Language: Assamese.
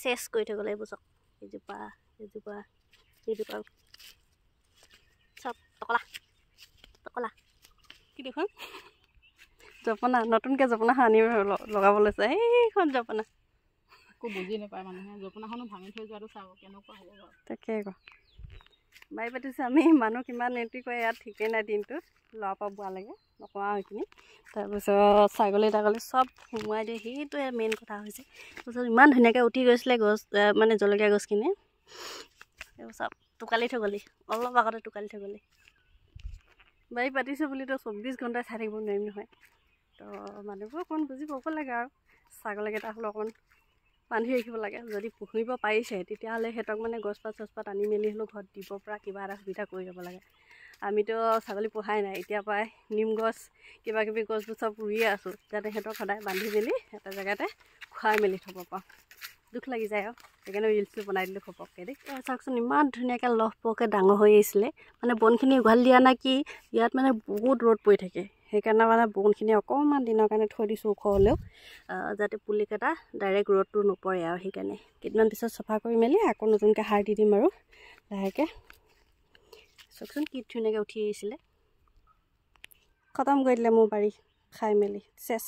চেছ কৰি থ'ব লাগিব চব এজোপা এজোপা এজোপা চব টকলা টকলা কি দেখোন জপনা নতুনকৈ জপনাখন আনি লগাব লৈছে সেইখন জপনা একো বুজি নাপায় মানুহে জপনাখনো ভাঙি থৈ যোৱাটো চাব কেনেকুৱা হ'ব বাৰু তাকে আকৌ বাৰী পাতিছোঁ আমি মানুহ কিমান এণ্ট্ৰি কৰে ইয়াত ঠিকেই নাই দিনটোত ল'ৰা পৰা বোৱা লাগে নকৰা সেইখিনি তাৰপিছত ছাগলী তাগলী চব সোমোৱাই দিয়ে সেইটোৱে মেইন কথা হৈছে তাৰপিছত ইমান ধুনীয়াকৈ উঠি গৈছিলে গছ মানে জলকীয়া গছখিনি এইবোৰ চব টোকালি থৈ গ'লি অলপ আগতে টোকালি থৈ গ'লি বাৰী পাতিছোঁ বুলিতো 24 ঘণ্টাই চাই থাকিব নোৱাৰিম নহয় তো মানুহবোৰ অকণমান বুজি পাব লাগে আৰু ছাগলীকেইটা হ'লেও অকণমান বান্ধি ৰাখিব লাগে যদি পুহিব পাৰিছে তেতিয়াহ'লে সিহঁতক মানে গছপাত চছপাত আনি মেলি হ'লেও ঘৰত দিব পৰা কিবা এটা সুবিধা কৰি যাব লাগে আমিতো ছাগলী পোহাই নাই এতিয়া পৰাই নিম গছ কিবা কিবি গছবোৰ চব ৰুইয়ে আছোঁ যাতে সিহঁতক সদায় বান্ধি মেলি এটা জেগাতে খুৱাই মেলি থ'ব পাৰোঁ দুখ লাগি যায় আৰু সেইকাৰণে ৰিলচটো বনাই দিলোঁ ঘপককৈ দেই চাওকচোন ইমান ধুনীয়াকৈ লহপহকৈ ডাঙৰ হৈ আহিছিলে মানে বনখিনি উঘালি দিয়া নাই কি ইয়াত মানে বহুত ৰ'দ পৰি থাকে সেইকাৰণে মানে বনখিনি অকণমান দিনৰ কাৰণে থৈ দিছোঁ ওখ হ'লেও যাতে পুলিকেইটা ডাইৰেক্ট ৰ'দটো নপৰে আৰু সেইকাৰণে কেইদিনমান পিছত চফা কৰি মেলি আকৌ নতুনকৈ সাৰ দি দিম আৰু লাহেকৈ চাওকচোন কি ধুনীয়াকৈ উঠি আহিছিলে খতম কৰি দিলে মোৰ বাৰী খাই মেলি চেছ